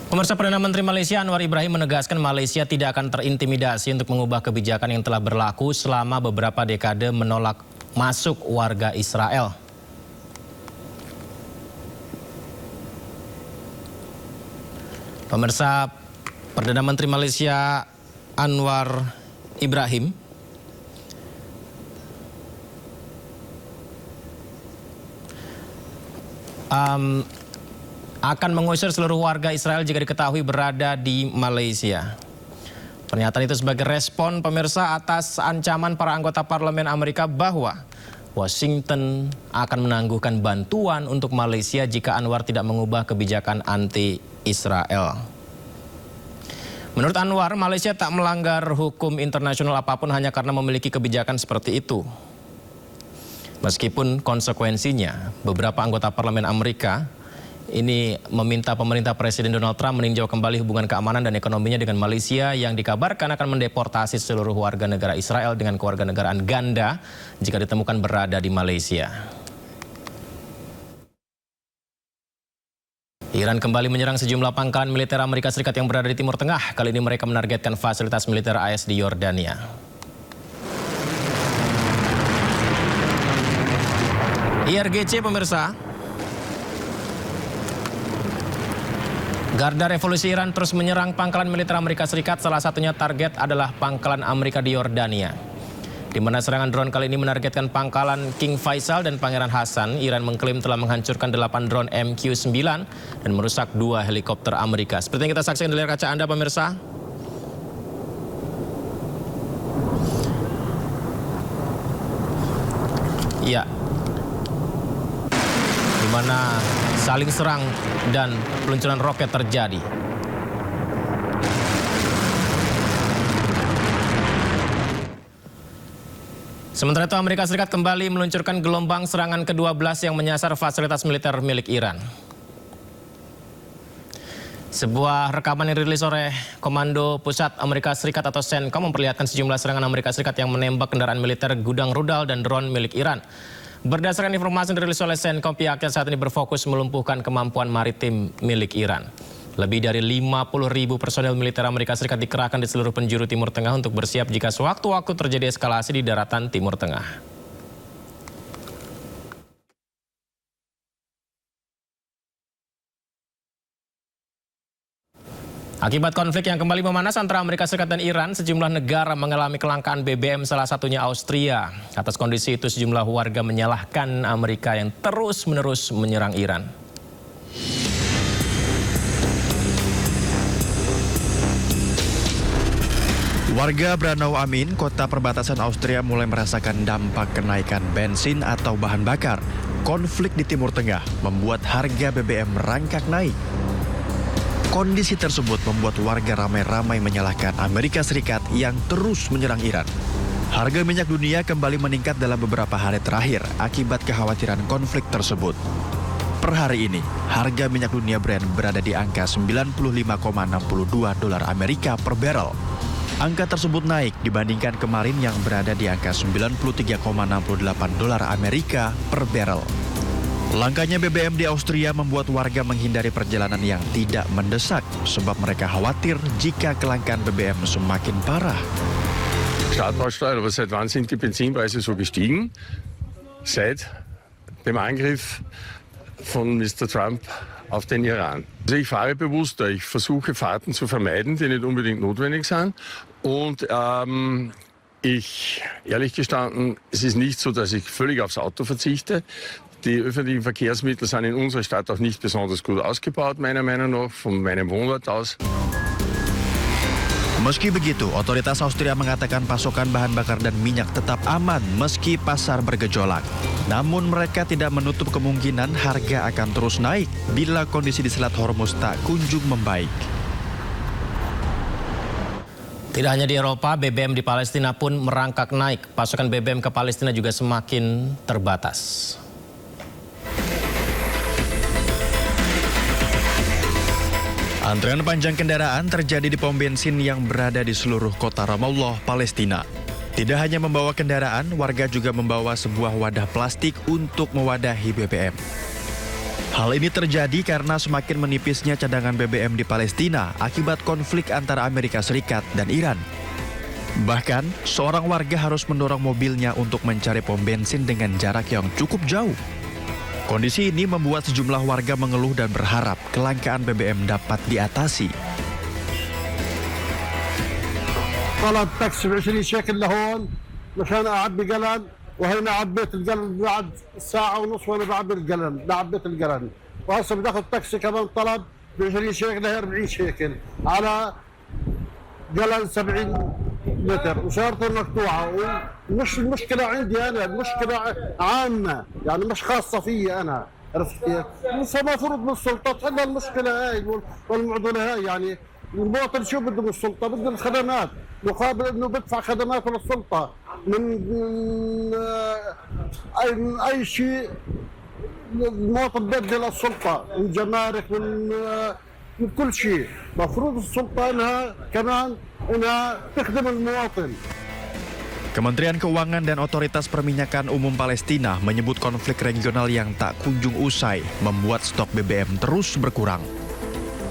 Pemirsa, Perdana Menteri Malaysia Anwar Ibrahim menegaskan Malaysia tidak akan terintimidasi untuk mengubah kebijakan yang telah berlaku selama beberapa dekade menolak masuk warga Israel. Pemirsa, Perdana Menteri Malaysia Anwar Ibrahim akan mengusir seluruh warga Israel jika diketahui berada di Malaysia. Pernyataan itu sebagai respon pemirsa atas ancaman para anggota parlemen Amerika bahwa Washington akan menangguhkan bantuan untuk Malaysia jika Anwar tidak mengubah kebijakan anti-Israel. Menurut Anwar, Malaysia tak melanggar hukum internasional apapun hanya karena memiliki kebijakan seperti itu. Meskipun konsekuensinya, beberapa anggota parlemen Amerika ini meminta pemerintah Presiden Donald Trump meninjau kembali hubungan keamanan dan ekonominya dengan Malaysia yang dikabarkan akan mendeportasi seluruh warga negara Israel dengan kewarganegaraan ganda jika ditemukan berada di Malaysia. Iran kembali menyerang sejumlah pangkalan militer Amerika Serikat yang berada di Timur Tengah. Kali ini mereka menargetkan fasilitas militer AS di Yordania. IRGC, pemirsa. Garda Revolusi Iran terus menyerang pangkalan militer Amerika Serikat, salah satunya target adalah pangkalan Amerika di Yordania. Di mana serangan drone kali ini menargetkan pangkalan King Faisal dan Pangeran Hasan. Iran mengklaim telah menghancurkan 8 drone MQ-9 dan merusak 2 helikopter Amerika. Seperti yang kita saksikan di layar kaca Anda, pemirsa. Ya, di mana saling serang dan peluncuran roket terjadi. Sementara itu, Amerika Serikat kembali meluncurkan gelombang serangan ke-12 yang menyasar fasilitas militer milik Iran. Sebuah rekaman yang dirilis oleh Komando Pusat Amerika Serikat atau CENTCOM memperlihatkan sejumlah serangan Amerika Serikat yang menembak kendaraan militer, gudang rudal, dan drone milik Iran. Berdasarkan informasi yang dirilis oleh CENTCOM, pihaknya saat ini berfokus melumpuhkan kemampuan maritim milik Iran. Lebih dari 50.000 personel militer Amerika Serikat dikerahkan di seluruh penjuru Timur Tengah untuk bersiap jika sewaktu-waktu terjadi eskalasi di daratan Timur Tengah. Akibat konflik yang kembali memanas antara Amerika Serikat dan Iran, sejumlah negara mengalami kelangkaan BBM, salah satunya Austria. Atas kondisi itu, sejumlah warga menyalahkan Amerika yang terus-menerus menyerang Iran. Warga Branau Amin, kota perbatasan Austria, mulai merasakan dampak kenaikan bensin atau bahan bakar. Konflik di Timur Tengah membuat harga BBM merangkak naik. Kondisi tersebut membuat warga ramai-ramai menyalahkan Amerika Serikat yang terus menyerang Iran. Harga minyak dunia kembali meningkat dalam beberapa hari terakhir akibat kekhawatiran konflik tersebut. Per hari ini, harga minyak dunia Brent berada di angka 95,62 dolar Amerika per barrel. Angka tersebut naik dibandingkan kemarin yang berada di angka 93,68 dolar Amerika per barrel. Langkanya BBM di Austria membuat warga menghindari perjalanan yang tidak mendesak sebab mereka khawatir jika kelangkaan BBM semakin parah. Startbausteuer, aber seit wann sind die Benzinpreise so gestiegen? Seit dem Angriff von Mr. Trump auf den Iran. Also ich fahre bewusster, ich versuche Fahrten zu vermeiden, die nicht unbedingt notwendig sind. Und ehrlich gestanden, es ist nicht so, dass ich völlig aufs Auto verzichte. Die öffentlichen Verkehrsmittel sind in unserer Stadt auch nicht besonders gut ausgebaut, meiner Meinung nach, von meinem Wohnort aus. Meski begitu, otoritas Austria mengatakan pasokan bahan bakar dan minyak tetap aman meski pasar bergejolak. Namun mereka tidak menutup kemungkinan harga akan terus naik bila kondisi di Selat Hormuz tak kunjung membaik. Tidak hanya di Eropa, BBM di Palestina pun merangkak naik. Pasokan BBM ke Palestina juga semakin terbatas. Antrean panjang kendaraan terjadi di pom bensin yang berada di seluruh kota Ramallah, Palestina. Tidak hanya membawa kendaraan, warga juga membawa sebuah wadah plastik untuk mewadahi BBM. Hal ini terjadi karena semakin menipisnya cadangan BBM di Palestina akibat konflik antara Amerika Serikat dan Iran. Bahkan, seorang warga harus mendorong mobilnya untuk mencari pom bensin dengan jarak yang cukup jauh. Kondisi ini membuat sejumlah warga mengeluh dan berharap kelangkaan BBM dapat diatasi. طلب تاكسي ب 20 شيكل لهون مشان اعبي جلن وهنا عبيت الجلن بعد ساعة ونص وانا بعبي الجلن عبيت الجلن وهسه بدي اخذ تاكسي كمان طلب ب 20 شيكل هي 40 شيكل على جلن 70 لتر وشارته مقطوعة ومش المشكلة عندي انا المشكلة عامة يعني مش خاصة فيي انا عرفت كيف؟ فمفروض من السلطات حل المشكلة هاي والمعضلة هاي يعني المواطن شو بده من السلطة؟ بده الخدمات مقابل انه بدفع خدمات للسلطة من اي شيء المواطن بده للسلطة من جمارك من كل شيء مفروض السلطة انها كمان انها تخدم المواطن. Kementerian Keuangan dan Otoritas Perminyakan Umum Palestina menyebut konflik regional yang tak kunjung usai membuat stok BBM terus berkurang.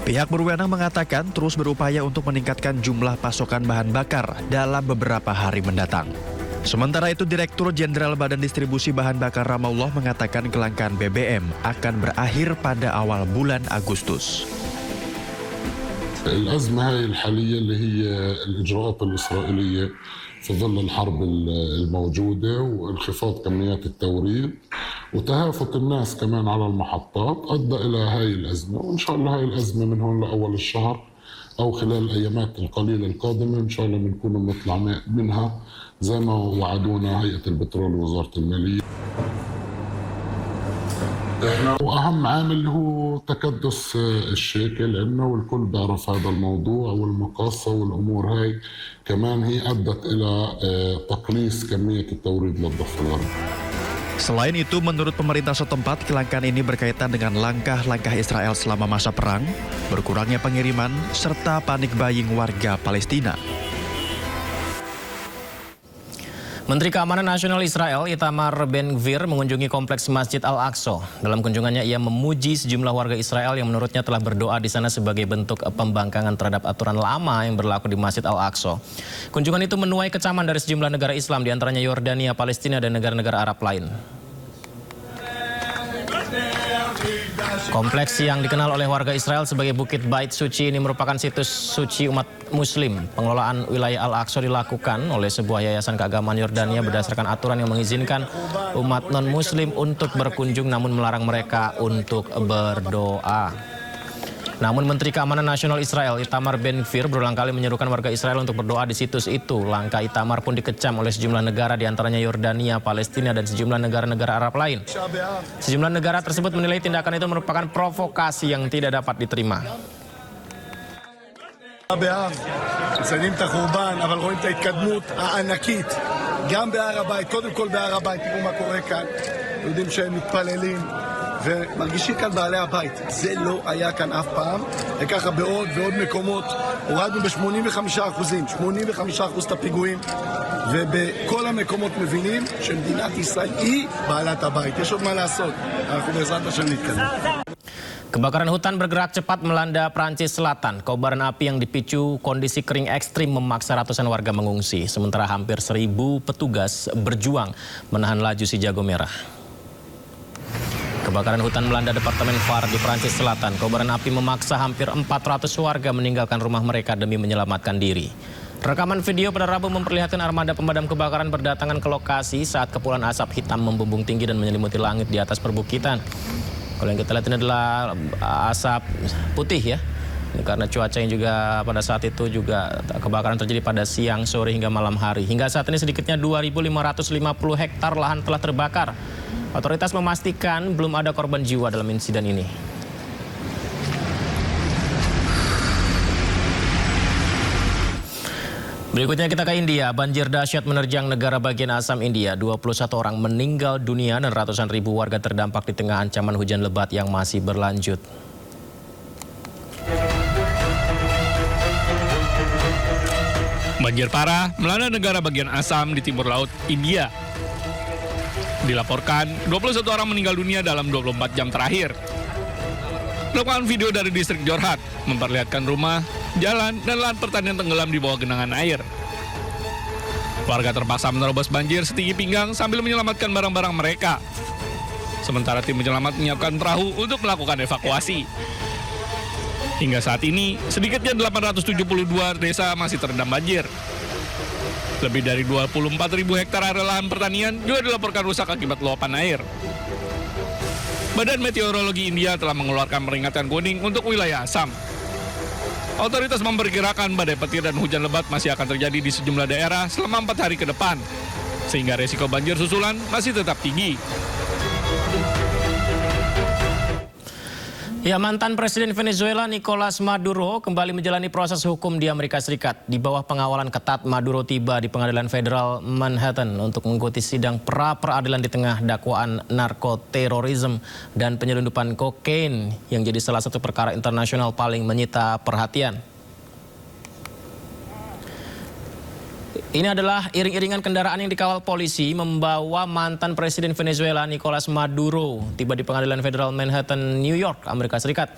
Pihak berwenang mengatakan terus berupaya untuk meningkatkan jumlah pasokan bahan bakar dalam beberapa hari mendatang. Sementara itu, Direktur Jenderal Badan Distribusi Bahan Bakar Ramallah mengatakan kelangkaan BBM akan berakhir pada awal bulan Agustus. الأزمة هاي الحالية اللي هي الإجراءات الإسرائيلية في ظل الحرب الموجودة وانخفاض كميات التوريد وتهافت الناس كمان على المحطات أدى إلى هاي الأزمة وإن شاء الله هاي الأزمة من هون لأول الشهر أو خلال الأيامات القليلة القادمة إن شاء الله بنكون نطلع منها زي ما وعدونا هيئة البترول ووزارة المالية. وأهم عامل هو تكدس الشيكل عندنا والكل بيعرف هذا الموضوع والمقاصة والأمور هاي كمان هي أدت إلى تقليص كمية التوريد للضفة الغربية. Selain itu, menurut pemerintah setempat, kelangkaan ini berkaitan dengan langkah-langkah Israel selama masa perang, berkurangnya pengiriman, serta panik buying warga Palestina. Menteri Keamanan Nasional Israel Itamar Ben-Gvir mengunjungi kompleks Masjid Al-Aqsa. Dalam kunjungannya ia memuji sejumlah warga Israel yang menurutnya telah berdoa di sana sebagai bentuk pembangkangan terhadap aturan lama yang berlaku di Masjid Al-Aqsa. Kunjungan itu menuai kecaman dari sejumlah negara Islam, diantaranya Yordania, Palestina, dan negara-negara Arab lain. Kompleks yang dikenal oleh warga Israel sebagai Bukit Bait Suci ini merupakan situs suci umat Muslim. Pengelolaan wilayah Al-Aqsa dilakukan oleh sebuah yayasan keagamaan Yordania berdasarkan aturan yang mengizinkan umat non-Muslim untuk berkunjung namun melarang mereka untuk berdoa. Namun Menteri Keamanan Nasional Israel Itamar Ben-Gvir berulang kali menyerukan warga Israel untuk berdoa di situs itu. Langkah Itamar pun dikecam oleh sejumlah negara, diantaranya Yordania, Palestina, dan sejumlah negara-negara Arab lain. Sejumlah negara tersebut menilai tindakan itu merupakan provokasi yang tidak dapat diterima. מציינים את החורבן, אבל רואים את ההתקדמות הענקית גם בהר הבית, קודם כל בהר הבית, תראו מה קורה כאן, יודעים שהם מתפללים ומרגישים כאן בעלי הבית, זה לא היה כאן אף פעם, וככה בעוד ועוד מקומות הורדנו ב-85% את הפיגועים, ובכל המקומות מבינים שמדינת ישראל היא בעלת הבית, יש עוד מה לעשות, אנחנו בעזרת השם נתקדם. Kebakaran hutan bergerak cepat melanda Prancis Selatan. Kobaran api yang dipicu kondisi kering ekstrim memaksa ratusan warga mengungsi. Sementara hampir 1.000 petugas berjuang menahan laju si jago merah. Kebakaran hutan melanda Departemen Var di Prancis Selatan. Kobaran api memaksa hampir 400 warga meninggalkan rumah mereka demi menyelamatkan diri. Rekaman video pada Rabu memperlihatkan armada pemadam kebakaran berdatangan ke lokasi saat kepulan asap hitam membumbung tinggi dan menyelimuti langit di atas perbukitan. Kalau yang kita lihat ini adalah asap putih ya. Ini karena cuacanya juga pada saat itu juga kebakaran terjadi pada siang, sore hingga malam hari. Hingga saat ini sedikitnya 2.550 hektar lahan telah terbakar. Otoritas memastikan belum ada korban jiwa dalam insiden ini. Berikutnya kita ke India. Banjir dahsyat menerjang negara bagian Assam, India. 21 orang meninggal dunia dan ratusan ribu warga terdampak di tengah ancaman hujan lebat yang masih berlanjut. Banjir parah melanda negara bagian Assam di timur laut India. Dilaporkan 21 orang meninggal dunia dalam 24 jam terakhir. Rekaman video dari distrik Jorhat memperlihatkan rumah, jalan, dan lahan pertanian tenggelam di bawah genangan air. Warga terpaksa menerobos banjir setinggi pinggang sambil menyelamatkan barang-barang mereka. Sementara tim penyelamat menyiapkan perahu untuk melakukan evakuasi. Hingga saat ini, sedikitnya 872 desa masih terendam banjir. Lebih dari 24.000 hektar area lahan pertanian juga dilaporkan rusak akibat luapan air. Badan Meteorologi India telah mengeluarkan peringatan kuning untuk wilayah Assam. Otoritas memperkirakan badai petir dan hujan lebat masih akan terjadi di sejumlah daerah selama 4 hari ke depan, sehingga resiko banjir susulan masih tetap tinggi. Ya, mantan Presiden Venezuela Nicolas Maduro kembali menjalani proses hukum di Amerika Serikat. Di bawah pengawalan ketat, Maduro tiba di Pengadilan Federal Manhattan untuk mengikuti sidang pra-peradilan di tengah dakwaan narkoterorisme dan penyelundupan kokain yang jadi salah satu perkara internasional paling menyita perhatian. Ini adalah iring-iringan kendaraan yang dikawal polisi membawa mantan Presiden Venezuela Nicolas Maduro tiba di Pengadilan Federal Manhattan, New York, Amerika Serikat.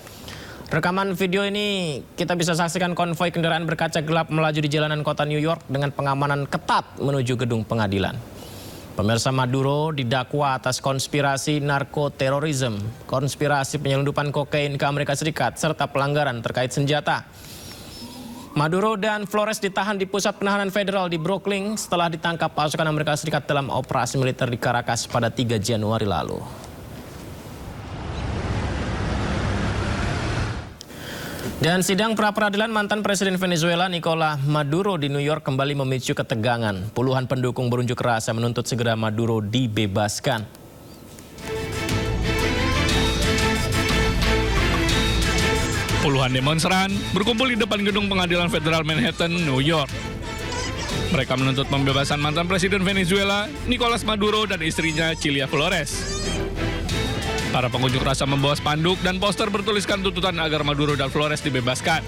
Rekaman video ini kita bisa saksikan konvoi kendaraan berkaca gelap melaju di jalanan kota New York dengan pengamanan ketat menuju gedung pengadilan. Pemirsa, Maduro didakwa atas konspirasi narkoterorisme, konspirasi penyelundupan kokain ke Amerika Serikat, serta pelanggaran terkait senjata. Maduro dan Flores ditahan di pusat penahanan federal di Brooklyn setelah ditangkap pasukan Amerika Serikat dalam operasi militer di Caracas pada 3 Januari lalu. Dan sidang pra-peradilan mantan Presiden Venezuela Nicolas Maduro di New York kembali memicu ketegangan. Puluhan pendukung berunjuk rasa menuntut segera Maduro dibebaskan. Puluhan demonstran berkumpul di depan gedung pengadilan federal Manhattan, New York. Mereka menuntut pembebasan mantan Presiden Venezuela, Nicolas Maduro, dan istrinya, Cilia Flores. Para pengunjuk rasa membawa spanduk dan poster bertuliskan tuntutan agar Maduro dan Flores dibebaskan.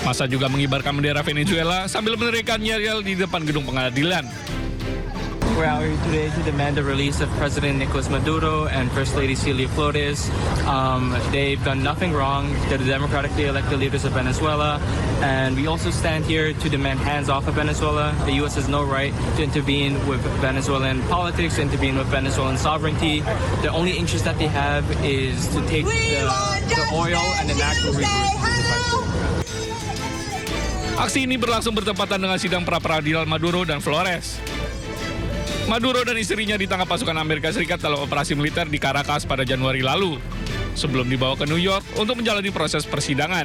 Massa juga mengibarkan bendera Venezuela sambil meneriakkan yel-yel di depan gedung pengadilan. We're out here today to demand the release of President Nicolas Maduro and First Lady Cilia Flores. They've done nothing wrong. They're the democratically elected leaders of Venezuela. And we also stand here to demand hands off of Venezuela. The U.S. has no right to intervene with Venezuelan politics, intervene with Venezuelan sovereignty. The only interest that they have is to take the oil and the natural resources. Aksi ini berlangsung bertepatan dengan sidang pra-peradilan Maduro dan Flores. Maduro dan istrinya ditangkap pasukan Amerika Serikat dalam operasi militer di Caracas pada Januari lalu, sebelum dibawa ke New York untuk menjalani proses persidangan.